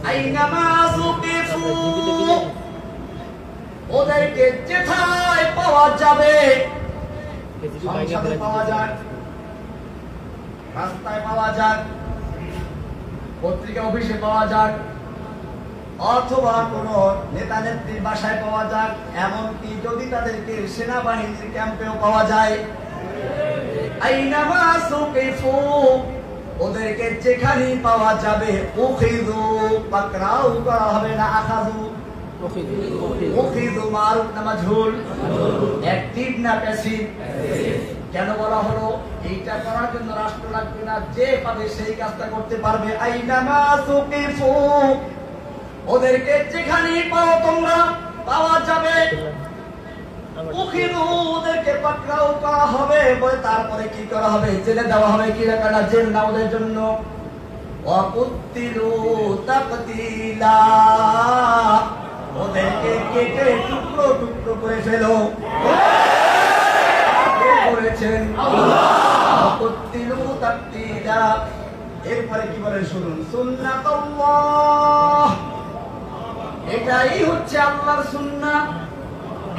আইনামা সুকিফু ওদেরকে যেথায় পাওয়া যাবে, সংসদে পাওয়া যাক, রাস্তায় পাওয়া যাক, পত্রিকা অফিসে পাওয়া যাক, অথবা কোন নেতা নেত্রীর বাসায় পাওয়া যাক, এমনকি যদি তাদেরকে সেনাবাহিনীর ক্যাম্পেও পাওয়া যায়, আইনামা সুকিফু ওদেরকে যেখানেই পাওয়া যাবে, উখিযু পাকড়াও করা হবে না, আখাযু উখিযু মারুফ না মাজহুল, অ্যাক্টিভ না প্যাসিভ। কেন বলা হলো? এইটা করার জন্য রাষ্ট্র লাগবে না, যে পাবে সেই কাজটা করতে পারবে। আইনামা সুকিফু ওদেরকে যেখানেই পাও তোমরা পাওয়া যাবে, উখিযু ওদেরকে পাকড়াও করা হবে, তারপরে কি করা হবে? জেলে দেওয়া হবে। কি রাখাটা? জেল না ওদের জন্য। ওয়াকুতিলু তাকতিলা ওদেরকে কেটে টুকরো টুকরো করে ফেলো। করেছেন আল্লাহ। ওয়াকুতিলু তাকতিলা। এরপরে কি বলে শুনুন, সুন্নাতুল্লাহ, এটাই হচ্ছে আল্লাহর সুন্নাহ,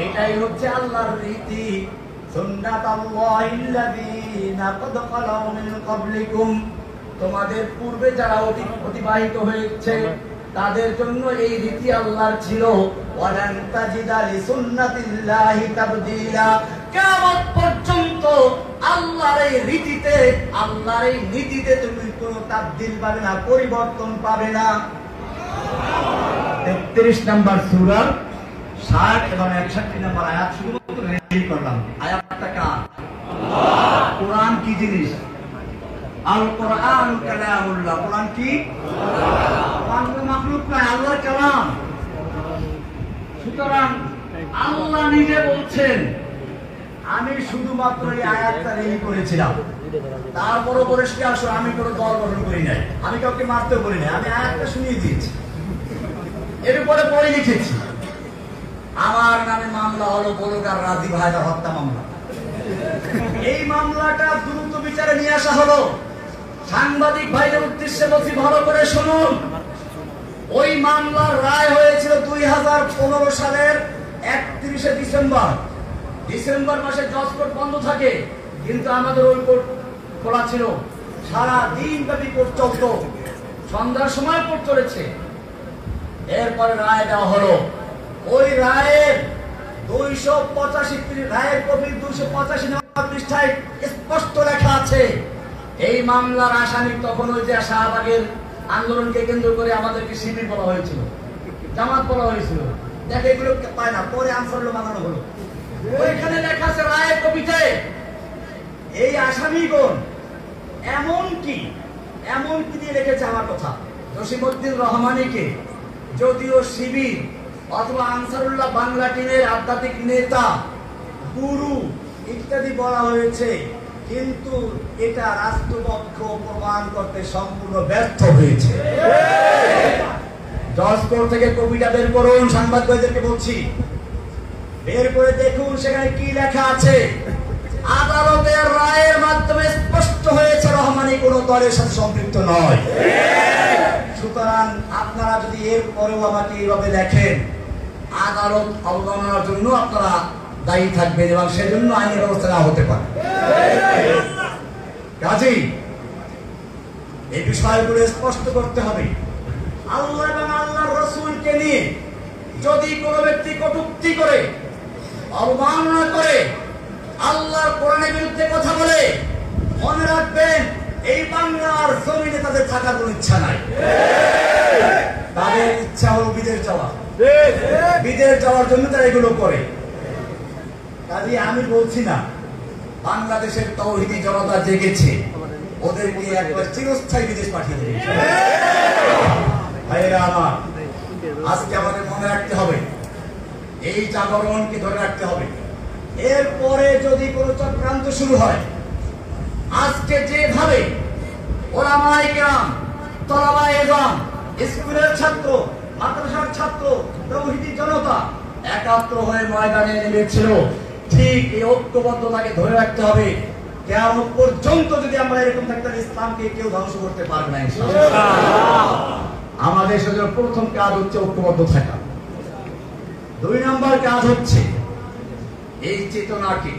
এটাই হচ্ছে আল্লাহর রীতি। সুন্নাতাল্লাহিল্লাযীনা ক্বাদ খালাউ মিন ক্বাবলিকুম, তোমাদের পূর্বে যারা অতিবাহিত হয়েছে তাদের জন্য এই রীতি আল্লাহর ছিল। ওয়ালান তাজিদা লিসুন্নাতিল্লাহি তাবদীলা, কিয়ামত পর্যন্ত আল্লাহর এই রীতিতে, আল্লাহর এই নীতিতে তুমি কোনো তাবদীল পাবে না, পরিবর্তন পাবে না। 33 নম্বর সূরা 60 এবং 61 নম্বর আয়াত শুধুমাত্র রেডি করলাম। আয়াতটা কার? আল্লাহ। কোরআন কি জিনিস? আল কোরআন কালামুল্লাহ। কোরআন কি? কোরআন মাখলুক নয়, আল্লাহর কালাম। সুতরাং আল্লাহ নিজে বলছেন, আমি শুধুমাত্র এই আয়াতটা রেডি করেছিলাম, তারপরও পরিষ্কার আসো আমি কোনো দল গঠন করি নাই, আমি কাউকে মারতে বলি নাই, আমি আয়াতটা শুনিয়ে দিয়েছি, এর উপরে পড়ে লিখেছি। আমার নামে মামলা হলো বলগার রাজীব হায়দার হত্যা মামলা। এই মামলাটা দ্রুত বিচারে নিয়ে আসা হলো। সাংবাদিক ভাইদের উদ্দেশ্যে বলছি, ভালো করে শুনুন। ওই মামলার রায় হয়েছিল 2015 সালের 31শে ডিসেম্বর। ডিসেম্বর মাসে জজ কোর্ট বন্ধ থাকে, কিন্তু আমাদের ওই কোর্ট খোলা ছিল। সারা দিন ব্যাপী কোর্ট চলত, সন্ধ্যার সময় কোর্ট চলেছে। এরপরে রায় দেওয়া হলো। ওই রায়ের 285 রায়ের কপি 285 নম্বর পৃষ্ঠায় স্পষ্ট লেখা আছে, এই মামলার আসামি তখন ওই যে শাহবাগের আন্দোলনকে কেন্দ্র করে আমাদেরকে শিবির বলা হয়েছিল, জামাত বলা হয়েছিল। দেখে এগুলো পায় না, পরে আনসারুল্লাহ বানানো হলো। ওইখানে লেখা আছে রায়ের কপিতে, এই আসামিগণ এমন কি দিয়ে রেখেছে আমার কথা, জসিমউদ্দিন রহমানীকে যদিও শিবির অথবা আনসারুল্লাহ বাংলা টিমের আধ্যাত্মিক নেতা, গুরু ইত্যাদি বলা হয়েছে, কিন্তু এটা রাষ্ট্রপক্ষ প্রমাণ করতে সম্পূর্ণ ব্যর্থ হয়েছে। জজ কোর্ট থেকে কপিটা বের করুন, সাংবাদিকদেরকে বলছি, বের করে দেখুন সেখানে কি লেখা আছে। আদালতের রায়ের মাধ্যমে স্পষ্ট হয়েছে রহমানী কোন দলের সাথে সম্পৃক্ত নয়। সুতরাং আপনারা যদি এর পরেও আমাকে এইভাবে দেখেন, আদালত অবমাননার জন্য আপনারা দায়ী থাকবেন এবং সেজন্য আইনি ব্যবস্থা নেওয়া হতে পারে। কাজেই এই বিষয়গুলো স্পষ্ট করতে হবে। আল্লাহ এবং আল্লাহর রাসূলকে নিয়ে যদি কোনো ব্যক্তি কটূক্তি করে, অবমাননা করে, আল্লাহর কোরআনের বিরুদ্ধে কথা বলে, মনে রাখবেন এই বাংলার জমিনে তাদের থাকার কোনো ইচ্ছা নাই। তাদের ইচ্ছা হলো বিদেশ যাওয়া, বিদেশ যাওয়ার জন্য তারা এগুলো করে। কাজে আমি বলছি না বাংলাদেশের তাওহীদি জনতা জেগেছে, ওদেরকে একবার চিরস্থায়ী বিদেশ পাঠিয়ে দেবে। ভাইয়েরা আমার, আজকে আমাদের মনে রাখতে হবে, এই জাগরণকে ধরে রাখতে হবে। এরপরে যদি কোনো চক্রান্ত শুরু হয়, আজকে যেভাবে ওলামায়ে কেরাম, তলাবায়ে ইলম, স্কুলের ছাত্র, মাদ্রাসার ছাত্র, তাওহীদি জনতা একাত্র হয়ে ময়দানে নেমেছিল, ঠিক এই ঐক্যবদ্ধতাকে ধরে রাখতে হবে। কিয়ামত পর্যন্ত যদি আমরা এরকম থাকতে, ইসলামকে কেউ ধ্বংস করতে পারবে না ইনশাআল্লাহ। আমাদের সাথে প্রথম কাজ হচ্ছে ঐক্যবদ্ধ থাকা। 2 নম্বর কাজ হচ্ছে এই চেতনাকে,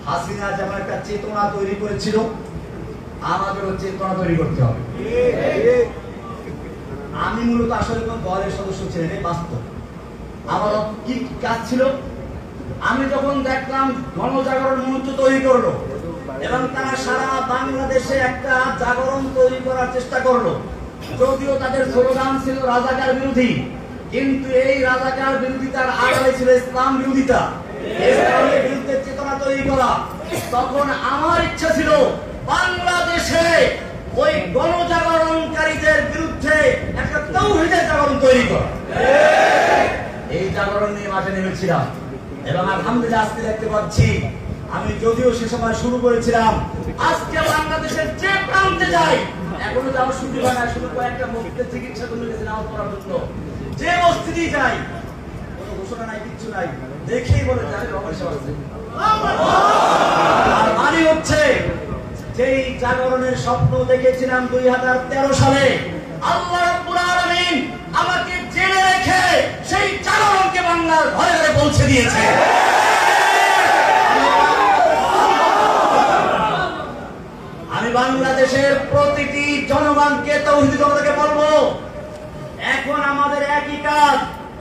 হাসিনা যেমন একটা চেতনা তৈরি করেছিল, আমাদেরও চেতনা তৈরি করতে হবে। আমি মূলত আসলে কোন দলের সদস্য ছিলেন, এই বাস্তব। আমার কি কাজ ছিল, আমি যখন দেখলাম গণজাগরণ মঞ্চ তৈরি করলো এবং তারা সারা বাংলাদেশে একটা জাগরণ তৈরি করার চেষ্টা করলো, যদিও তাদের স্লোগান ছিল রাজাকার বিরোধী, কিন্তু এই রাজাকার বিরোধিতার আড়ালে ছিল ইসলাম বিরোধিতা, ইসলামের বিরুদ্ধে চেতনা তৈরি করা। তখন আমার ইচ্ছা ছিল বাংলাদেশে ওই গণজাগরণকারীদের বিরুদ্ধে একটা তাওহীদের জাগরণ তৈরি করা। এই জাগরণ নিয়ে মাঠে নেমেছিলাম এবং আলহামদুলিল্লাহ আজকে দেখতে পাচ্ছি, আমি যদিও সে সময় শুরু করেছিলাম, আজকে বাংলাদেশের যে প্রান্তে যাই, এখনো যাওয়ার সুযোগ হয় না, শুধু কয়েকটা মসজিদের চিকিৎসা জন্য গেছে নামাজ পড়ার জন্য, যে মসজিদই যাই কোনো ঘোষণা নাই, কিচ্ছু নাই, দেখেই বলে যায় রমেশ আসছে। আর মানে হচ্ছে যেই জাগরণের স্বপ্ন দেখেছিলাম 2013 সালে, আল্লাহ রাব্বুল আলামিন আমাকে জেনে রেখে সেই জাগরণকে বাংলার ঘরে ঘরে পৌঁছে দিয়েছে। আমি বাংলাদেশের প্রতিটি জনগণকে, তাওহীদি জনতাকে বলবো, এখন আমাদের একই কাজ,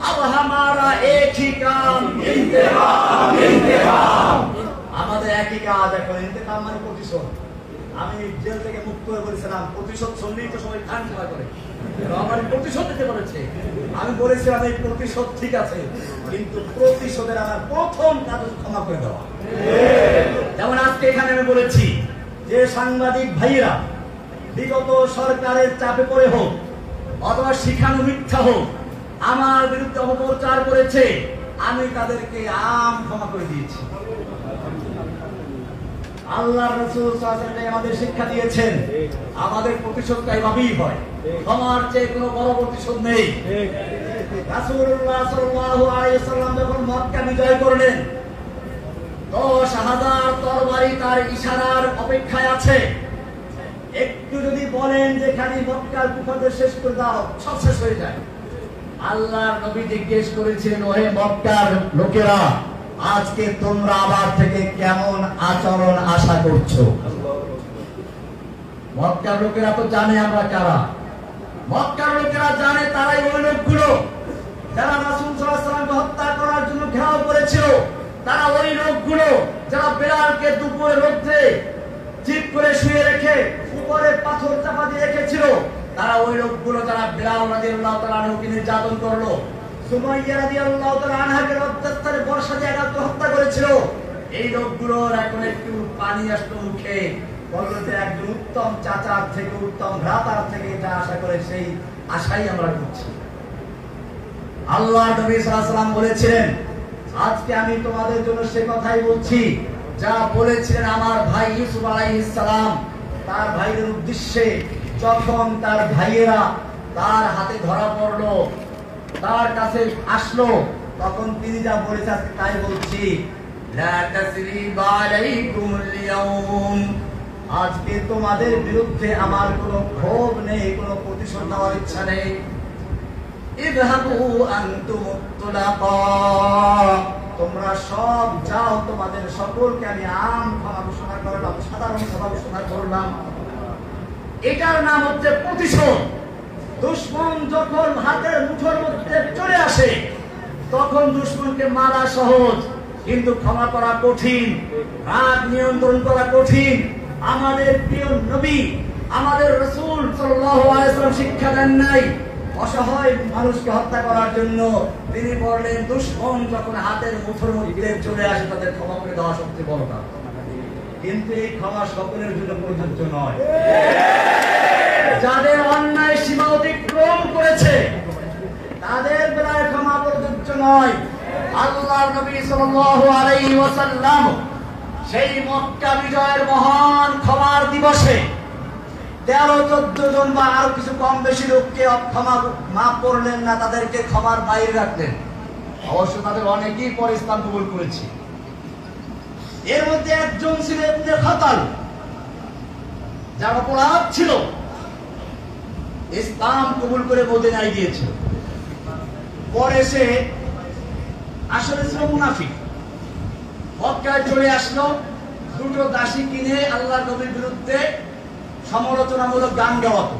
अब हमारा एक ही काम इंतकाम, इंतकाम। আমাদের একই কাজ এখন, ইন্তেকাম মানে প্রতিশোধ। আমি জেল থেকে মুক্ত হয়ে বলেছিলাম প্রতিশোধ শুনলেই তো সবাই কান খাওয়া করে, আমার প্রতিশোধ দিতে বলেছে। আমি বলেছিলাম এই প্রতিশোধ ঠিক আছে, কিন্তু প্রতিশোধের আমার প্রথম কাজ ক্ষমা করে দেওয়া। যেমন আজকে এখানে আমি বলেছি যে সাংবাদিক ভাইয়েরা বিগত সরকারের চাপে পড়ে হোক অথবা শিখানো মিথ্যা হোক আমার বিরুদ্ধে অপপ্রচার করেছে, আমি তাদেরকে ক্ষমা করে দিয়েছি। আল্লাহর রাসূল সাল্লাল্লাহু আলাইহি ওয়াসাল্লাম আমাদের শিক্ষা দিয়েছেন, আমাদের প্রতিশোধটা এইভাবেই হয়, ক্ষমার চেয়ে কোনো বড় প্রতিশোধ নেই। রাসূলুল্লাহ সাল্লাল্লাহু আলাইহি ওয়াসাল্লাম যখন মক্কা বিজয় করলেন, 10,000 তরবারি তার ইশারার অপেক্ষায় আছে। একটু যদি বলেন যে খালি মক্কার কুফারদের শেষ করে দাও, সব শেষ হয়ে যায়। আল্লাহর নবী জিজ্ঞেস করেছিলেন, ওহে মক্কার লোকেরা, আজকে তোমরা আমার থেকে কেমন আচরণ আশা করছো? মক্কার লোকেরা তো জানে আমরা কারা, মক্কার লোকেরা জানে তারাই ওই লোকগুলো যারা রাসূল সাল্লাল্লাহু আলাইহি ওয়াসাল্লামকে হত্যা করার জন্য ঘেরাও করেছিল, তারা ওই লোকগুলো যারা বেলালকে দুপুরে রোদ্রে চিপ করে শুয়ে রেখে উপরে পাথর চাপা দিয়ে রেখেছিল, তারা ওই লোকগুলো যারা বেলাল রাদিয়াল্লাহু তাআলা আনহুকে নির্যাতন করলো, সুমাইয়া রাদিয়াল্লাহু তাআলা আনহাকে অত্যাচারে বর্ষা দিয়ে হত্যা করেছিল। এই লোকগুলোর এখন একটু পানি আসলো মুখে, বলল যে একজন উত্তম চাচার থেকে, উত্তম ভ্রাতার থেকে এটা আশা করে, সেই আশাই আমরা করছি। আল্লাহ নবী সাল্লাল্লাহু আলাইহি ওয়াসাল্লাম বলেছিলেন, আজকে আমি তোমাদের জন্য সে কথাই বলছি যা বলেছিলেন আমার ভাই ইউসুফ আলাইহিস সালাম তার ভাইদের উদ্দেশ্যে, যখন তার ভাইয়েরা তার হাতে ধরা পড়লো, তার কাছে আসলো, তখন তিনি যা বলেছেন আজকে তাই বলছি, লা তাসরিবা আলাইকুমুল ইয়াউম, আজকে তোমাদের বিরুদ্ধে আমার কোনো ক্ষোভ নেই, কোনো প্রতিশোধ নেওয়ার ইচ্ছা নেই। ইযহাবু আনতুমুত তুলাকা, তোমরা সব যাও, তোমাদের সকলকে আমি ক্ষমা ঘোষণা করলাম, সাধারণ ক্ষমা ঘোষণা করলাম। এটার নাম হচ্ছে প্রতিশোধ। দুশমন যখন হাতের মুঠোর মধ্যে চলে আসে, তখন দুশমনকে মারা সহজ, কিন্তু ক্ষমা করা কঠিন, রাগ নিয়ন্ত্রণ করা কঠিন। আমাদের প্রিয় নবী, আমাদের রাসূল সাল্লাল্লাহু আলাইহি ওয়াসাল্লাম শিক্ষা দেন নাই অসহায় মানুষকে হত্যা করার জন্য। তিনি বললেন, দুশমন যখন হাতের মুঠোর মধ্যে চলে আসে, তাদের ক্ষমা করে দেওয়া সবচেয়ে বড় কাজ। কিন্তু এই ক্ষমা সকলের জন্য প্রযোজ্য নয়। যাদের অন্যায় সীমা অতিক্রম করেছে তাদের বেলায় ক্ষমা প্রযোজ্য নয়। আল্লাহর নবী সাল্লাল্লাহু আলাইহি ওয়াসাল্লাম সেই মক্কা বিজয়ের মহান ক্ষমার দিবসে 13-14 জন বা আরো কিছু কম বেশি লোককে ক্ষমা মাফ করলেন না, তাদেরকে ক্ষমার বাইরে রাখলেন। অবশ্য তাদের অনেকেই পরে ইসলাম কবুল করেছে। এর মধ্যে একজন ছিল ইবনে খাতাল, যার অপরাধ ছিল ইসলাম কবুল করে মদিনায় গিয়েছিল। পরে সে আসলে ছিল মুনাফিক। মক্কায় চলে আসলো, দুটো দাসী কিনে আল্লাহর নবীর বিরুদ্ধে সমালোচনামূলক গান গাওয়াতো,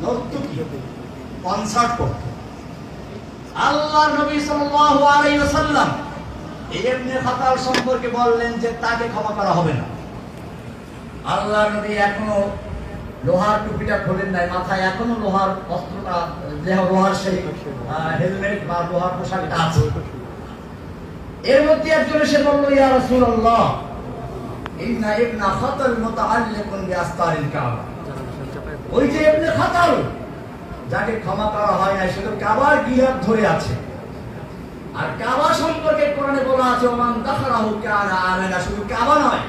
নর্তকী, কনসার্ট করত। আল্লাহর নবী সাল্লাল্লাহু আলাইহি ওয়াসাল্লাম ইবনে খাতাল সম্পর্কে বললেন যে তাকে ক্ষমা করা হবে না। আল্লাহর নবী এখনো লোহার টুপিটা খোলেন নাই, মাথায় এখনো লোহার অস্ত্রটা, লোহার সেই হেলমেট বা লোহার পোশাকটা আছে। এর মধ্যে একজন এসে বলল, ইয়া রাসূলুল্লাহ, ইন্না ইবনা খাতাল মুতাআল্লিকুন বিআস্তারিল কাবা। ওই যে ইবনে খাতাল, যাকে ক্ষমা করা হয় না, সে তো কাবার গিলাফ ধরে আছে। আর কাবা সম্পর্কে কোরআনে বলা আছে, ওমান দাখালাহু কানা আমিনা। শুধু কাবা নয়,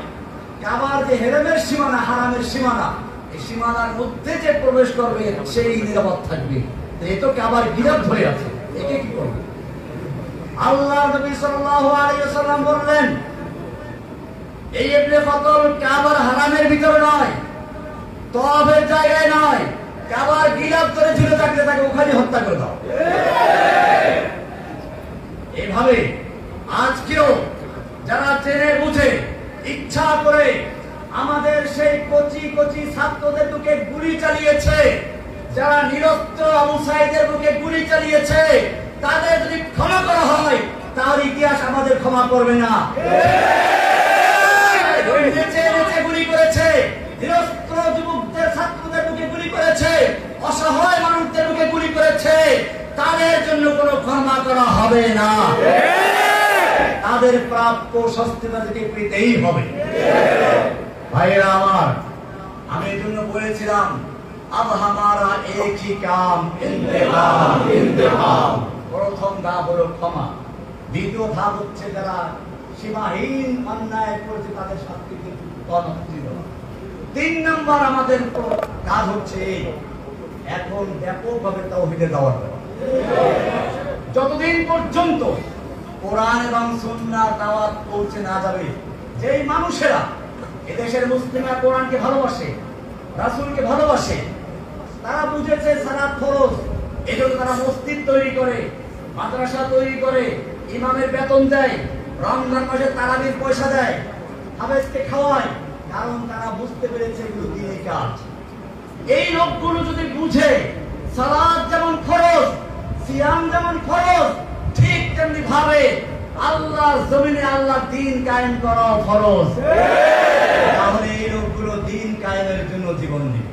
কাবার যে হেরেমের সীমানা, হারামের সীমানা, এই সীমানার মধ্যে যে প্রবেশ করবে সেই নিরাপদ থাকবে। এই তো কাবার গিলাফ ধরে আছে, একে কি করবে? আল্লাহ নবী সাল্লাল্লাহু আলাইহি ওয়াসাল্লাম বললেন, এই ইবনে খাতাল কাবার হারামের ভিতরে নয়, তওয়াফের জায়গায় নয়, কাবার গিলাফ ধরে ঝুলে থাকলে তাকে ওখানে হত্যা করে দাও। এইভাবে আজকেও যারা জেনে বুঝে ইচ্ছা করে আমাদের সেই কচি কচি ছাত্রদের বুকে গুলি চালিয়েছে, যারা নিরস্ত্র আবু সাঈদের বুকে গুলি চালিয়েছে, তাদের যদি ক্ষমা করা হয় তাহলে ইতিহাস আমাদের ক্ষমা করবে না। নেচে নেচে গুলি করেছে, নিরস্ত্র যুবকদের, ছাত্রদের বুকে গুলি করেছে, অসহায় মানুষদের বুকে গুলি করেছে, তাদের জন্য কোনো ক্ষমা করা হবে না। তাদের প্রাপ্য শাস্তি তাদেরকে পেতেই হবে। ভাইরা আমার, আমি এই জন্য বলেছিলাম, আব হামারা এক হি কাম, ইন্তেকাম ইন্তেকাম। প্রথম ধাপ হলো ক্ষমা, দ্বিতীয় ধাপ হচ্ছে যারা সীমাহীন অন্যায় করেছে তাদের শাস্তিকে গণমুক্তি দেওয়া। 3 নম্বর আমাদের কাজ হচ্ছে এখন ব্যাপকভাবে তাওহীদের দাওয়াত দেওয়া। যতদিন পর্যন্ত কোরআন এবং সুন্নাহর দাওয়াত পৌঁছে না যাবে, যেই মানুষেরা এদেশের মুসলিমরা কোরআনকে ভালোবাসে, রাসূলকে ভালোবাসে, তারা বুঝেছে সালাত ফরজ, এজন্য তারা মসজিদ তৈরি করে, মাদ্রাসা তৈরি করে, ইমামের বেতন দেয়, রমজান মাসে তারাবির পয়সা দেয়, হাফেজকে খাওয়ায়, কারণ তারা বুঝতে পেরেছে এগুলো দ্বীনি কাজ। এই লোকগুলো যদি বুঝে সালাত যেমন ফরজ, সিয়াম যেমন ফরজ, ঠিক তেমনি ভাবে আল্লাহর জমিনে আল্লাহর দ্বীন কায়েম করা ফরজ, তাহলে এই লোকগুলো দ্বীন কায়েমের জন্য জীবন দিবে।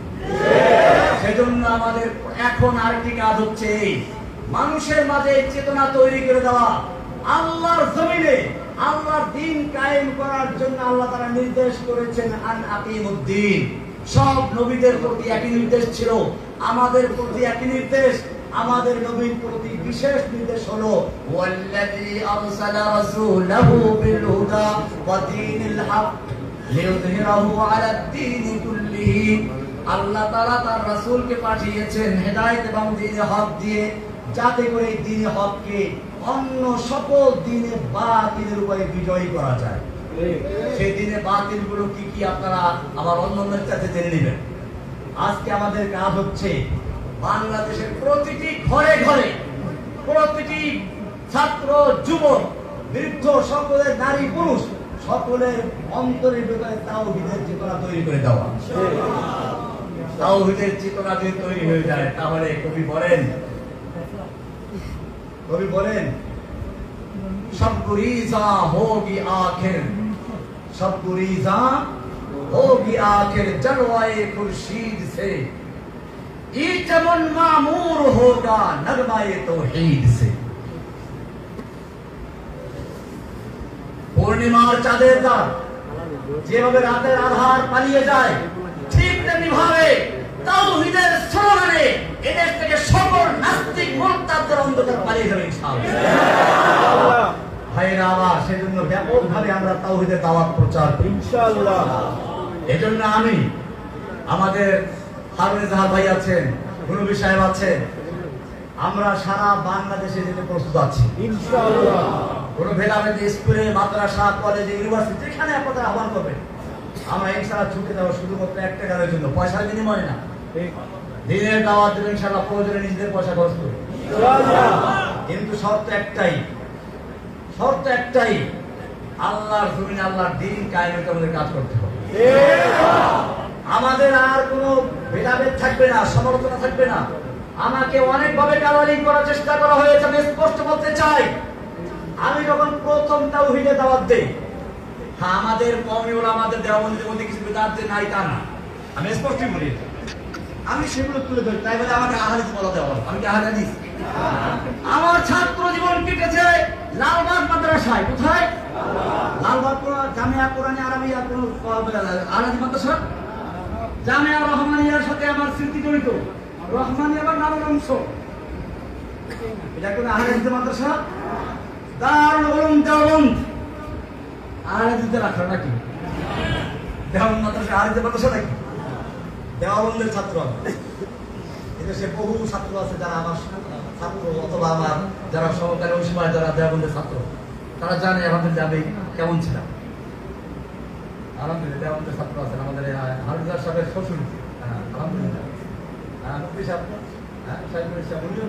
সেজন্য আমাদের এখন আরেকটি কাজ হচ্ছে এই মানুষের মাঝে চেতনা তৈরি করে দেওয়া। আল্লাহর জমিনে আল্লাহর দ্বীন কায়েম করার জন্য আল্লাহ তাআলা নির্দেশ করেছেন, আন আকিমুদ্দীন। সব নবীদের প্রতি একই নির্দেশ ছিল, আমাদের প্রতি একই নির্দেশ। আমাদের নবীর প্রতি বিশেষ নির্দেশ হলো, ওয়াল্লাযী আরসালা রাসূলাহু বিল হুদা ওয়া দীনিল হক লিইয়ুযহিরাহু আলাদ দীনি কুল্লিহি। আল্লাহ তাআলা তার রাসূলকে পাঠিয়েছেন হেদায়েত এবং দ্বীনে হক দিয়ে, যাতে করে এই দ্বীনে হককে অন্য সকল দ্বীনে বাতিলের উপরে বিজয়ী করা যায়। সেই দ্বীনে বাতিলগুলো কি কি আপনারা আমার অন্যদের কাছে জেনে নেবেন। আজকে আমাদের কাজ হচ্ছে বাংলাদেশের প্রতিটি ঘরে ঘরে, প্রতিটি ছাত্র, যুবক, বৃদ্ধ, সকলের নারী পুরুষ, সকলের অন্তরের ভিতরে তাওহীদের চেতনা তৈরি করে দেওয়া। তাওহীদের চেতনা যদি তৈরি হয়ে যায় তাহলে কবি বলেন সব গুরিজা হোগি আখির, সব গুরিজা होगी आखिर जलवाए खुर्शीद से, ये चमन मामूर होगा नगमाए तौहीद से। পূর্ণিমার চাঁদের দাগ যেভাবে রাতের আধার পালিয়ে যায়, ঠিক তেমনি ভাবে তাওহীদের স্লোগানে এদেশ থেকে সকল নাস্তিক মুরতাদদের অন্ধকার পালিয়ে যাবে ইনশাআল্লাহ। ভাইরা আমার, সেজন্য ব্যাপকভাবে আমরা তাওহীদের দাওয়াত প্রচার করি ইনশাআল্লাহ। এজন্য আমি, আমাদের হারুন জাহার ভাই আছেন, গুরুবি সাহেব আছেন, আমরা সারা বাংলাদেশে যেতে প্রস্তুত আছি ইনশাআল্লাহ। কোন ভেদাভেদ স্কুলে, মাদ্রাসা, কলেজে, ইউনিভার্সিটি যেখানে আপনাদের আহ্বান করবেন, আমরা ইনশাআল্লাহ ছুটে যাবো, শুধুমাত্র একটা কারণের জন্য, পয়সার বিনিময়ে না। দিনের দাওয়াত দেবেন ইনশাআল্লাহ, প্রয়োজনে নিজেদের পয়সা খরচ করবে, কিন্তু শর্ত একটাই, আল্লাহর জমিনে আল্লাহর দিন কায়েমের আমাদের কাজ করতে হবে। আমাদের আর কোনো ভেদাভেদ থাকবে না, সমালোচনা থাকবে না। আমাকে অনেকভাবে কালারিং করার চেষ্টা করা হয়েছে। আমি স্পষ্ট বলতে চাই, আমি যখন প্রথম তাওহীদে দাওয়াত দেই, হ্যাঁ আমাদের কওমি ওলামাদের দেওবন্দিদের মধ্যে কিছু বিদআত নাই তা না, আমি স্পষ্টই বলি, আমি সেগুলো তুলে ধরি। তাই বলে আমাকে আহলে বলা দেওয়া হবে, আমি কি আহলে হাদিস? আমার ছাত্র জীবন কেটেছে লালবাগ মাদ্রাসায়। কোথায়? লালবাগ জামিয়া কোরআনে আরবিয়া কোন আহলে মাদ্রাসা, জামিয়া রহমানিয়ার সাথে আমার স্মৃতি জড়িত। রহমানিয়া আবার নামের অংশ, এটা কোন আহলে হাদিস মাদ্রাসা? দারুল উলুম দেওবন্দ আহলে হাদিসদের রাখা নাকি? দেওবন্দ মাদ্রাসা আহলে হাদিস মাদ্রাসা নাকি? দেওবন্দের ছাত্র এদেশে বহু ছাত্র আছে যারা আমার ছাত্র অথবা আমার যারা সহকারী ওই সময় যারা দেওবন্দের ছাত্র, তারা জানে আলহামদুলিল্লাহ আমি কেমন ছিলাম। আলহামদুলিল্লাহ দেওবন্দের ছাত্র আছেন আমাদের হারুদার সাহেবের শ্বশুর, আলহামদুলিল্লাহ মুফতি সাহেব, সাহেবুল ইসলাম উনিও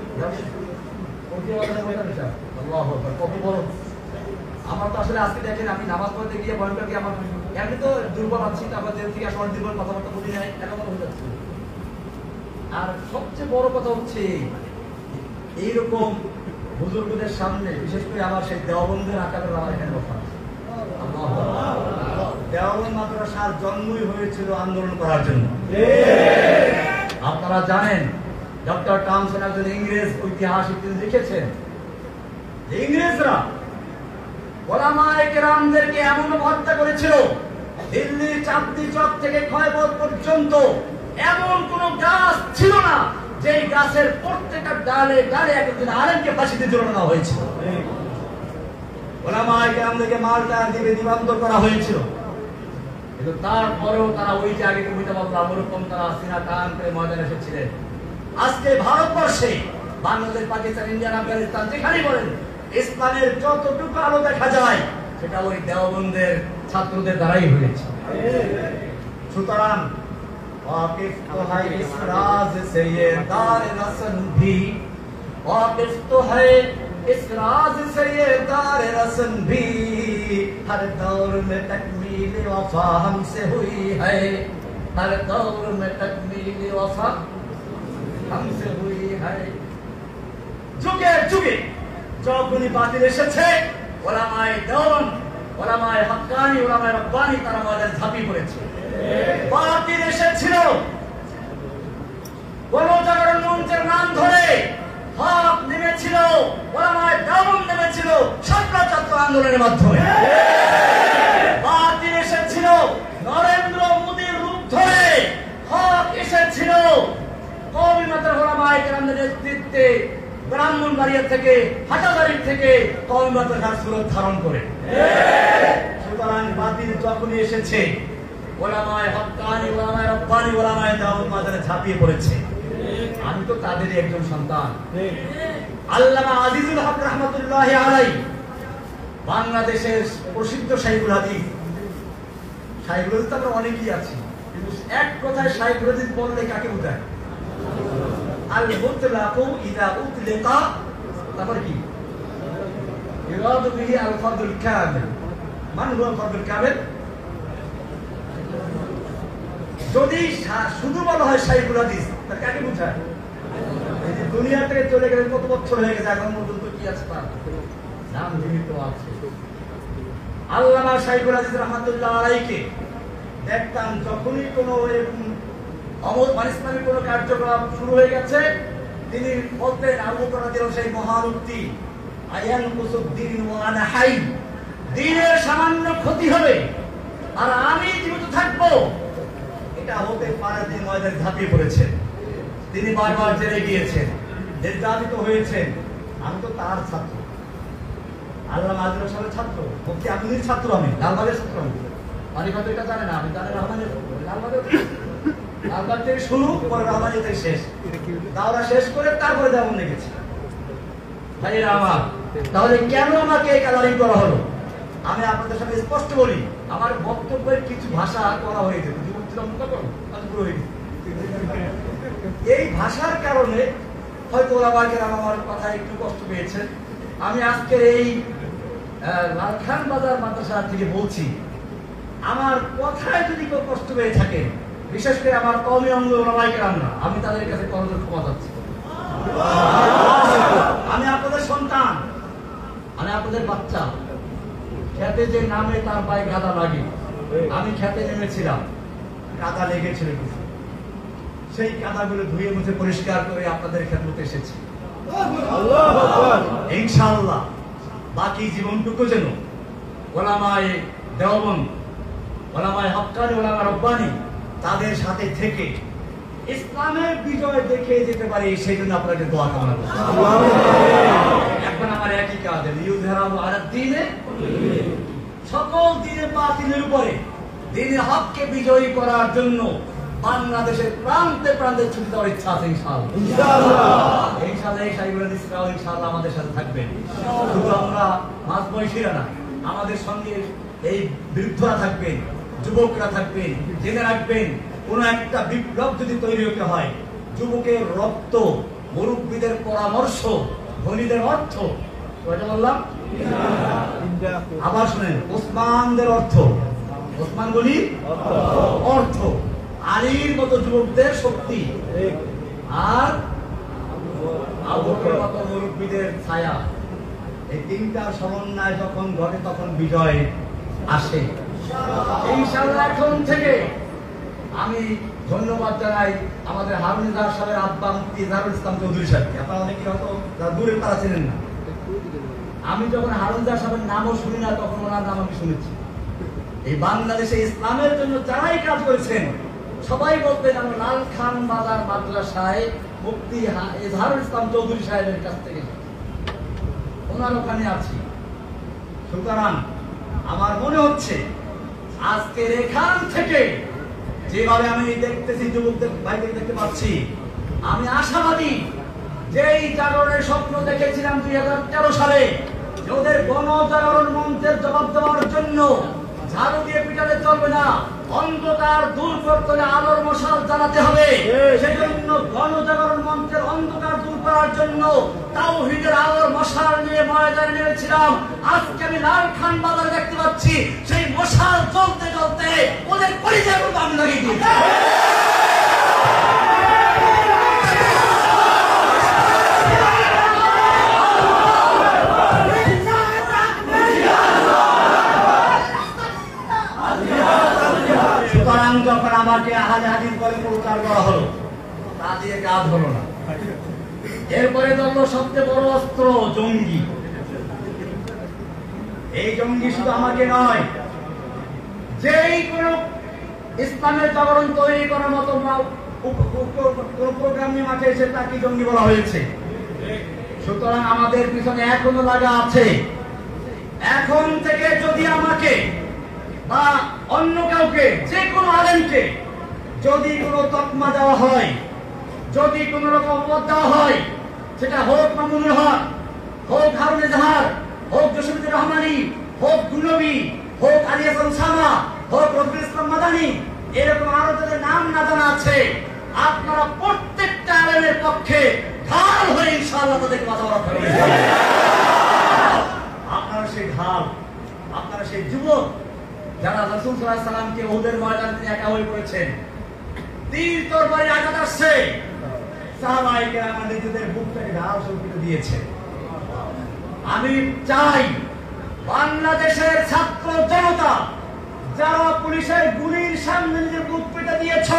কত বড়। আমার তো আসলে আজকে দেখেন আমি নামাজ পড়তে গিয়ে ভয়ঙ্কর আমার এমনি তো দুর্বল আছি, তারপর জেল থেকে আসলে দুর্বল কথাবার্তা বলি নাই, এরকম হয়ে যাচ্ছে। আর সবচেয়ে বড় কথা হচ্ছে এইরকম বুজুর্গদের সামনে, বিশেষ করে আমার সেই দেওবন্দের আকারের আমার এখানে বসা আছে। দেওবন্দ মাদ্রাসার জন্মই হয়েছিল আন্দোলন করার জন্য। আপনারা জানেন ডক্টর টমসন একজন ইংরেজ ঐতিহাসিক, তিনি লিখেছেন যে ইংরেজরা ওলামায়ে কেরামদেরকে এমন হত্যা করেছিল, দিল্লি চাঁদনি চক থেকে খয়বর পর্যন্ত এমন কোন গাছ ছিল না যে গাছের প্রত্যেকটা ডালে ডালে একজন আলেমকে ফাঁসিতে ঝুলানো হয়েছিল। ওলামায়ে কেরামদেরকে মালটা দিবে দিবান্তর করা হয়েছিল, কিন্তু তারপরেও তারা ওই যে আগে কবিতা বলতাম ওরকম তারা সিনা টান করে ময়দানে এসেছিলেন। আজকে ভারতবর্ষে বাংলাদেশ, পাকিস্তান, ইন্ডিয়া, আফগানিস্তান যেখানেই বলেন ইসলামের যতটুকু আলো দেখা যায় সেটা ওই দেওবন্দের ছাত্রদের দ্বারাই হয়েছে। সুতরাং वाकिफ तो है इस राज से ये दार रसन भी, वाकिफ तो है इस राज से ये दार रसन भी, हर दौर में तकमील वफा हमसे हुई है, हर दौर में तकमील वफा हमसे हुई है। যুগে যুগে যখনই বাতিল এসেছে ওলামায়ে দেওবন্দ, ওলামায়ে হক্কানি, ওলামায়ে রব্বানি তারা ময়দানে ঝাঁপিয়ে পড়েছে। বাতিল এসেছিল গণজাগরণ মঞ্চের নাম ধরে, হক নেমেছিল, ওলামায়ে দেওবন্দ নেমেছিল ছাত্র আন্দোলনের মাধ্যমে। বাতিল এসেছিল নরেন্দ্র মোদীর রূপ ধরে, হক এসেছিল কওমি মাদ্রাসা ওলামায়ে কেরামদের নেতৃত্বে ব্রাহ্মণবাড়িয়া থেকে, হাটাজারি থেকে কওমি মাদ্রাসার সুরত ধারণ করে। সুতরাং বাতিল যখনই এসেছে ওলামায়ে হক্কানি, ওলামায়ে রব্বানি, ওলামায়ে দেওবন্দ মাঝে ঝাঁপিয়ে পড়েছে। আমি তো তাদেরই একজন সন্তান। আল্লামা আজিজুল হক রাহমাতুল্লাহি আলাইহি বাংলাদেশের প্রসিদ্ধ শাইখুল হাদিস। শাইখুল হাদিস আমরা অনেকেই আছি, কিন্তু এক কথায় শাইখুল হাদিস বললে কাকে বোঝায়? আল মুতলাকু ইযা উতলিকা, তারপর কি ইরাদু বিহি আল ফাদুল কামিল। মান হুয়া ফাদুল কামিল? যদি শুধু বলা হয় শাইখুল হাদিস, তাহলে কাকে বোঝায়? এই যে দুনিয়া থেকে চলে গেলেন, কত বছর হয়ে গেছে, এখন পর্যন্ত কি আছে তার নাম জীবিত আছে। আল্লামা শাইখুল হাদিস রাহমাতুল্লাহ আলাইহিকে দেখতাম যখনই কোনো এরকম ইসলামী কোনো কার্যক্রম শুরু হয়ে গেছে, তিনি বলতেন আবু বকর রাদিয়াল্লাহু সেই মহান উক্তি, আয়ান কুসুদ্দিন ওয়া আনা হাই, দ্বীনের সামান্য ক্ষতি হবে আর আমি জীবিত থাকবো, এটা হতে পারে। তিনি ময়দানে ঝাঁপিয়ে পড়েছেন, তিনি বারবার জেলে গিয়েছেন, নির্যাতিত হয়েছেন। আমি তো তার ছাত্র, আল্লামা আজিজুল সাহেবের ছাত্র, মুফতি আমিনীর ছাত্র, আমি লালবাগের ছাত্র। অনেক হয়তো এটা জানে না, আমি জানি রহমানের লালবাগ থেকে শুরু করে রহমানিয়া থেকে শেষ, দাওরা শেষ করে তারপরে দেওবন্দে গেছি। ভাইরা আমার, তাহলে কেন আমাকে এই কালারিং করা হলো? আমি আপনাদের সাথে স্পষ্ট বলি, আমার বক্তব্যের কিছু ভাষা করা হয়েছে, এই ভাষার কারণে হয়তো ওলামায়ে কেরাম আমার কথা একটু কষ্ট পেয়েছেন। আমি আজকের এই লালখান বাজার মাদ্রাসা থেকে বলছি, আমার কথায় যদি কেউ কষ্ট পেয়ে থাকে, বিশেষ করে আমার কওমি অঙ্গ ওলামায়ে কেরাম না, আমি তাদের কাছে করজোড়ে ক্ষমা চাচ্ছি। আমি আপনাদের সন্তান, আমি আপনাদের বাচ্চা। খেতে যে নামে তার পায়ে কাদা লাগে। আমি খেতে নেমেছিলাম, কাদা লেগেছিল কিছু, সেই কাদাগুলো ধুয়ে মুছে পরিষ্কার করে আপনাদের খেদমতে এসেছি। ইনশাআল্লাহ বাকি জীবনটুকু যেন ওলামায়ে দেওবন্দ, ওলামায়ে হক্কানি, ওলামা রব্বানি তাদের সাথে থেকে ইসলামের বিজয় দেখে যেতে পারি, সেই জন্য আপনাকে দোয়া কামনা করছি। এখন আমার একই কাজ, ইউযহিরাহু আলা দ্বীনে, সকল দ্বীনে বাতিলের উপরে দ্বীনের হককে বিজয়ী করার জন্য বাংলাদেশের প্রান্তে প্রান্তে ছুটে যাওয়ার ইচ্ছা আছে ইনশাআল্লাহ। ইনশাআল্লাহ এই সাইবুল ইসলাম ইনশাআল্লাহ আমাদের সাথে থাকবেন। শুধু আমরা মাঝবয়সীরা না, আমাদের সঙ্গে এই বৃদ্ধরা থাকবেন, যুবকরা থাকবেন। জেনে রাখবেন, কোন একটা বিপ্লব যদি তৈরি হতে হয়, যুবকের রক্ত, মুরব্বীদের পরামর্শ, ধনীদের অর্থ, কয়টা বললাম? আবার শুনেন, ওসমানদের অর্থ, ওসমান গনির অর্থ, আলীর মতো যুবকদের শক্তি, আর আবু বকরের মতো মুরব্বীদের ছায়া। এই তিনটার সমন্বয় যখন ঘটে তখন বিজয় আসে ইনশাআল্লাহ। এখন থেকে আমি ধন্যবাদ জানাই আমাদের হারুন ইজাহার সাহেবের আব্বা মুফতি ইজহারুল ইসলাম চৌধুরী সাহেবকে। আপনারা অনেকে হয়তো দূরে তারা চেনেন না। আমি যখন হারুন ইজাহার সাহেবের নামও শুনি না, তখন ওনার নাম আমি শুনেছি। এই বাংলাদেশে ইসলামের জন্য যারাই কাজ করেছেন সবাই বলতেন আমরা লালখান বাজার মাদ্রাসায় মুফতি ইজহারুল ইসলাম চৌধুরী সাহেবের কাছ থেকে ওনার ওখানে আছি। সুতরাং আমার মনে হচ্ছে আজকের এখান থেকে যেভাবে আমি দেখতেছি, যুবকদের ভাইদের দেখতে পাচ্ছি, আমি আশাবাদী যে এই জাগরণের স্বপ্ন দেখেছিলাম 2013 সালে, ওদের গণজাগরণ মঞ্চের জবাব দেওয়ার জন্য ঝাড়ু দিয়ে পিটালে চলবে না, অন্ধকার দূর করতে হলে আলোর মশাল জ্বালাতে হবে। সেজন্য গণজাগরণ মঞ্চের অন্ধকার দূর করার জন্য তাওহীদের আলোর মশাল নিয়ে ময়দানে নেমেছিলাম। আজকে আমি লালখান বাজার দেখতে পাচ্ছি, সেই মশাল জ্বলতে জ্বলতে ওদের পরিচয় আমি লাগিয়ে দিয়েছি। যখন আমাকে আহলে হাদিস বলে প্রচার করা হলো, তা দিয়ে কাজ হলো না। এরপরে ধরলো সবচেয়ে বড় অস্ত্র, জঙ্গি। এই জঙ্গি শুধু আমাকে নয়, যেই কোন ইসলামের জাগরণ তৈরি করার মতো কোন প্রোগ্রাম নিয়ে মাঠে এসে তাকে জঙ্গি বলা হয়েছে। সুতরাং আমাদের পিছনে এখনো লাগা আছে। এখন থেকে যদি আমাকে বা অন্য কাউকে, যে কোনো আলেমকে যদি কোনো তকমা দেওয়া হয়, যদি কোনো রকম অপবাদ দেওয়া হয়, সেটা হোক মামুনুল হক, হোক হারুন ইজহার, হোক জসিমুদ্দিন রহমানি, হোক গুলবি, হোক আলী হাসান সামা, হোক রফিকুল ইসলাম মাদানী, এরকম আরো যাদের নাম না জানা আছে, আপনারা প্রত্যেকটা আলেমের পক্ষে ঢাল হয়ে ইনশাআল্লাহ তাদেরকে মাথা বড় করবেন। আপনারা সেই ঢাল, আপনারা সেই যুবক যারা রাসূল সাল্লাল্লাহু আলাইহি সাল্লামকে উহুদের ময়দানে তিনি একা হয়ে পড়েছেন, তীর তরবারি আঘাত আসছে, সাহাবায়ে কেরাম নিজেদের বুকটাকে ঢাল শক্তিত দিয়েছে। আমি চাই বাংলাদেশের ছাত্র জনতা যারা পুলিশের গুলির সামনে নিজের বুক পেতে দিয়েছ,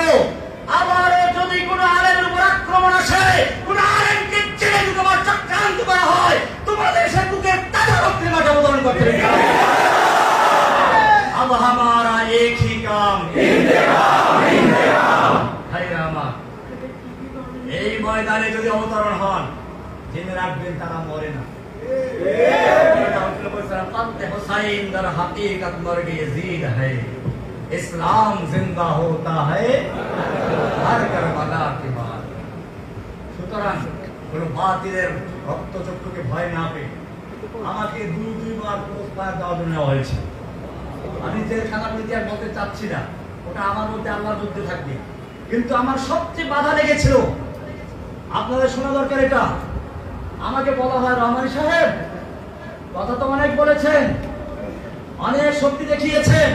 আবারও যদি কোনো আলেমের উপর আক্রমণ আসে, কোনো আলেমকে ছেড়ে তোমার চক্রান্ত করা হয়, তোমাদের সে বুকে তাজা রক্তের মাঠে অবতরণ করতে হবে। अब हमारा एक ही काम, এই ময়দানে যদি অবতরণ হন, জেনে রাখবেন তারা মরে না। হুসাইন দর হাকিকত মর্গে यजीद है, इस्लाम जिंदा होता है हर करबला के बाद। সুতরাং কোন বাতিলের রক্তচক্ষুকে ভয় না পেয়ে আমাকে দুইবার পুরস্কার দেওয়ার জন্য হয়েছে। আমি যে খানার ইতিহাস বলতে চাচ্ছি না, ওটা আমার মধ্যে আল্লাহর যুদ্ধে থাকবে। কিন্তু আমার সবচেয়ে বাধা লেগেছিল, আপনাদের শোনা দরকার এটা। আমাকে বলা হয়, রহমানী সাহেব কথা তো অনেক বলেছেন, অনেক শক্তি দেখিয়েছেন,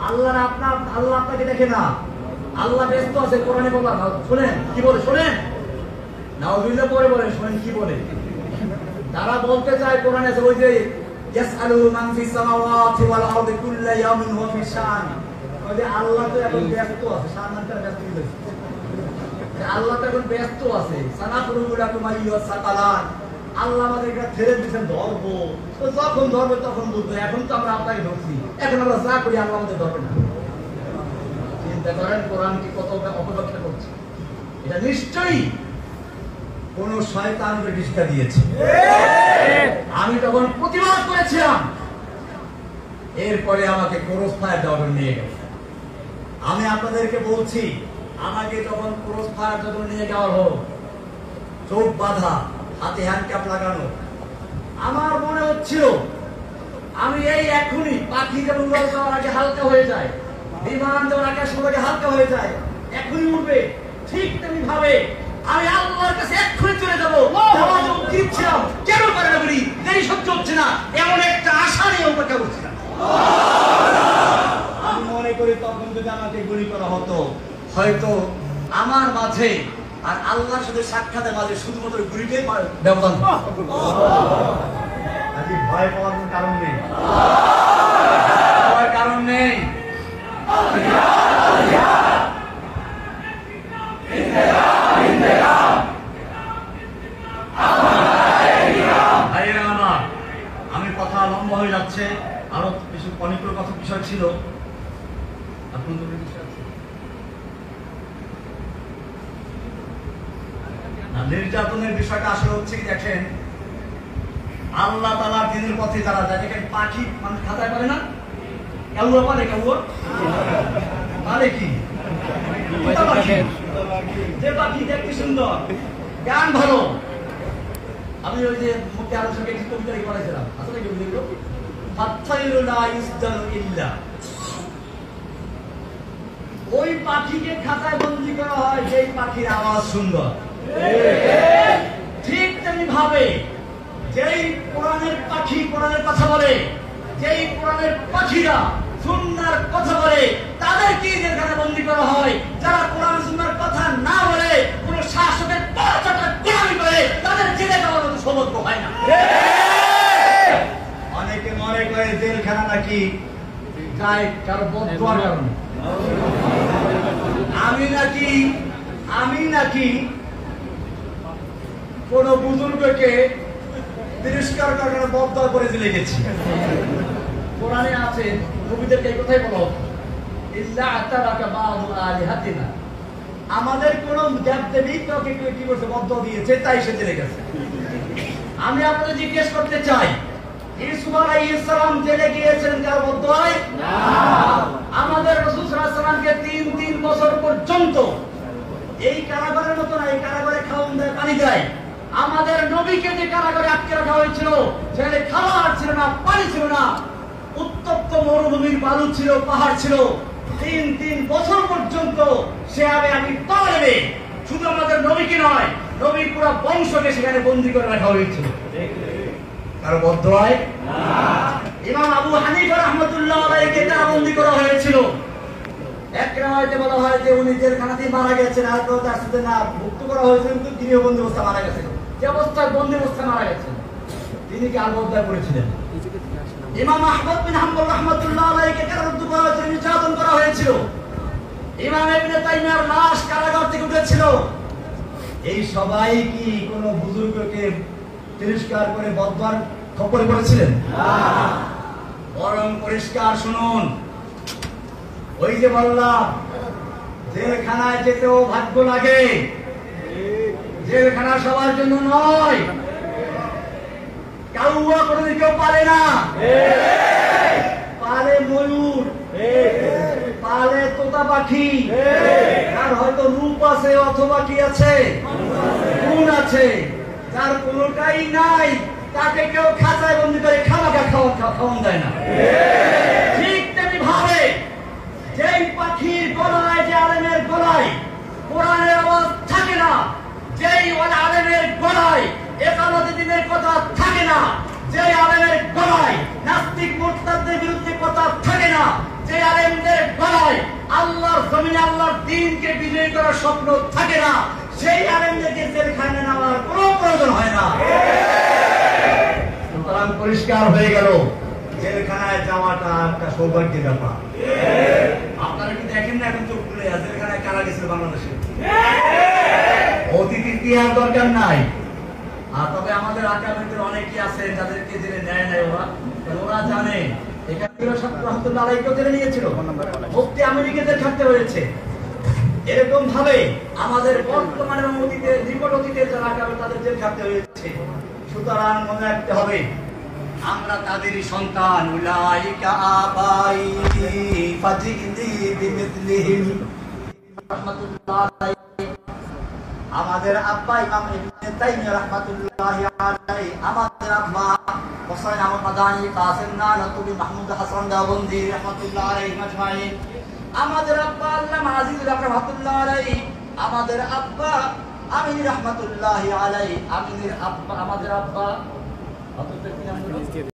আল্লাহ আপনাকে দেখে না, আল্লাহ ব্যস্ত আছে। কোরআনে বলা, শোনেন কি বলে, শোনেন নাউযুবিল্লাহ পরে বলেন, শোনেন কি বলে। তারা বলতে চায় কোরআনে আছে ওই যে ইয়াসআলু মান ফিস সামাওয়াতি ওয়াল আরদি কুল্লা ইয়াউমিন হুয়া ফি শান, ওই যে আল্লাহ তো এখন ব্যস্ত আছে, শানটা ব্যস্ত হয়েছে, আল্লাহ তো এখন ব্যস্ত আছে। সানাফুরু লাকুম আইয়ুহাস সাকালান, আল্লাহ আমাদেরকে ছেড়ে দিয়েছেন ধরবো, তো যখন ধরবে তখন বুঝবো। এখন তো আমরা আপনাকে ধরছি, এখন আমরা যা করি আল্লাহ আমাদের ধরবে না। চিন্তা করেন কোরআন কি কত অপব্যাখ্যা করছে। এটা নিশ্চয়ই কোন শয়তানকে শিক্ষা দিয়েছে। আমি তখন প্রতিবাদ করেছিলাম, এরপরে আমাকে ক্রস ফায়ার জগৎ নিয়ে গেল। আমি আপনাদেরকে বলছি, আমাকে যখন ক্রস ফায়ার জগৎ নিয়ে যাওয়া হোক, চোখ বাঁধা, হাতে হ্যান্ডক্যাপ লাগানো, আমার মনে হচ্ছিল আমি এই এখনই পাখি যেমন উড়াল যাওয়ার আগে হালকা হয়ে যায়, বিমান যাওয়ার আগে সবাইকে হালকা হয়ে যায়, এখনই উঠবে, ঠিক তেমনি ভাবে আমি আল্লাহর কাছে এক্ষুনি চলে যাবো। দিচ্ছিলাম কেন পারে না বলি, দেরি সহ্য হচ্ছে না, এমন একটা আশা নিয়ে অপেক্ষা করছিলাম। আমি মনে করি তখন যদি আমাকে গুলি করা হতো, হয়তো আমার মাঝে আর আল্লাহর সাথে সাক্ষাতের মাঝে শুধুমাত্র গুলিটাই ব্যবধান। ভয় পাওয়ার কোনো কারণ নেই, ভয়ের কারণ নেই। আমি কথা লম্বা হয়ে যাচ্ছে, আরো কিছু অনেকগুলো কথা বিষয় ছিল। নির্যাতনের বিষয়টা আসলে হচ্ছে কি, দেখেন আল্লাহ তাআলার দ্বীনের পথে যারা যায়, দেখেন পাখি মানুষ খাতায় পারে না, কাউয়া পারে, কাউয়া পারে কি, যে পাখি দেখতে সুন্দর, গান ভালো। আমি ওই যে মুক্তি আলোচনাকে একটি কবিতা পড়াইছিলাম, আসলে কি বুঝলো, ওই পাখিকে খাতায় বন্দী করা হয় যেই পাখির আওয়াজ সুন্দর। ঠিক তেমনি ভাবে যেই কোরআনের পাখি কোরআনের কথা বলে, যেই কোরআনের পাখিরা সুন্নাহর কথা বলে, তাদেরকে যেখানে বন্দী করা হয়। যারা কোরআন সুন্নাহর কথা না বলে, কোন শাসকের পাঁচটা গোলামি করে, তাদের জেলে দেওয়ার মতো সৌভাগ্য হয় না। অনেকে মনে করে জেলখানা নাকি যায় কারো বদদোয়ার কারণে। আমি নাকি কোন বুজুর্গকে তিরস্কার করার বদদোয়া করে জেলে গেছি। কোরআনে আছে, নবীদেরকে এই কথাই বলা হতো, ইল্লা আতারাকা বা'দু আলিহাতিনা, আমাদের কোন দেবদেবী কাউকে কি করছে, বদদোয়া দিয়েছে, তাই সে জেলে গেছে। আমি আপনাদের জিজ্ঞেস করতে চাই, ইউসুফ আলাইহিস সালাম জেলে গিয়েছিলেন কার বদদোয়ায়? না। আমাদের রাসূল সাল্লাল্লাহু আলাইহি ওয়াসাল্লামকে 3 বছর পর্যন্ত এই কারাগারের মতো না, এই কারাগারে খাওয়ান দেয়, পানি দেয়। আমাদের নবীকে যে কারাগারে আটকে রাখা হয়েছিল, সেখানে খাবার ছিল না, পানি ছিল না, উত্তপ্ত মরুভূমির বালু ছিল, পাহাড় ছিল। 3 বছর পর্যন্ত সে আমি তলে, শুধু আমাদের নবীকে নয়, নবীর পুরো বংশকে সেখানে বন্দী করে রাখা হয়েছিল। কারো বদদোয়ায়? না। ইমাম আবু হানিফা রাহমাতুল্লাহ আলাইহিকে বন্দী করা হয়েছিল। এক রাওয়ায়াতে বলা হয় যে উনি জেলখানাতেই মারা গেছেন, আর কেউ তার সাথে না মুক্ত করা হয়েছিল, কিন্তু গৃহবন্দী অবস্থায় মারা গেছেন। যে অবস্থায় বন্দী অবস্থায় মারা গেছেন, তিনি কি আত্মহত্যা করেছিলেন? ইমাম আহমদ বিন হাম্বল রাহমাতুল্লাহ আলাইহিকে কারারুদ্ধ করা হয়েছিল, নির্যাতন করা হয়েছিল। ইমাম ইবনে তাইমিয়ার লাশ কারাগার থেকে উঠেছিল। এই সবাই কি কোন বুজুর্গকে তিরস্কার করে বদদোয়ার খপ্পরে পড়েছিলেন? না। বরং পরিষ্কার শুনুন, ওই যে বললাম জেলখানায় যেতেও ভাগ্য লাগে, জেলখানা সবার জন্য নয়। কাউয়া কোনদিন কেউ পারে না, পারে ময়ূর, পালে তোতা পাখি, আর হয়তো রূপ আছে অথবা কি আছে, গুণ আছে। যার কোনটাই নাই তাকে কেউ খাঁচায় বন্দী করে খামাখা খাওয়ান দেয় না। ঠিক তেমনি ভাবে যেই পাখির গলায়, যে আলেমের গলায় কোরআনের আওয়াজ থাকে না, যেই আলেমের গলায় একামত দ্বীনের কথা থাকে না, যেই আলেমের গলায় নাস্তিক মুরতাদদের বিরুদ্ধে কথা থাকে না, যে আলেমদের গলায় আল্লাহর জমিনে আল্লাহর দ্বীনকে বিজয়ী করার স্বপ্ন থাকে না, সেই আলেমদেরকে জেলখানায় নেওয়ার কোনো প্রয়োজন হয় না। সুতরাং পরিষ্কার হয়ে গেল, জেলখানায় যাওয়াটা একটা সৌভাগ্যের ব্যাপার। আপনারা কি দেখেন না এখন চোখ খুলে জেলখানায় কারা গেছিল বাংলাদেশে? অতীত ইতিহাস দরকার নাই। আর তবে আমাদের আকাবেদের অনেকেই আছেন যাদেরকে জেলে নেয় নাই, ওরা জানে এখানে রহমতুল্লাহ আলাইহিকে জেলে নিয়েছিল, মুফতি আমেরিকাদের থাকতে হয়েছে। এরকম ভাবে আমাদের বর্তমানে অতীতে, নিকট অতীতে যারা আকাবের তাদের জেল খাটতে হয়েছে। সুতরাং মনে রাখতে হবে আমরা তাদেরই সন্তান। উলাইকা আবাই ফাজিনি বিমিথলিহিম রাহমাতুল্লাহ আলাইহি। আমাদের আব্বা ইমাম ইবনে তাইমিয়া রাহমাতুল্লাহি আলাইহি, আমাদের আব্বা হোসেন আহমদ মাদানী, কাসিম নানতুবি, মাহমুদ হাসান দেওবন্দি রাহমাতুল্লাহ আলাইহি আজমাইন, আমাদের আব্বা আল্লামা আজিজুল হক রাহমাতুল্লাহ আলাইহি, আমাদের আব্বা আমিন রাহমাতুল্লাহি আলাইহি, আমিনের আব্বা, আমাদের আব্বা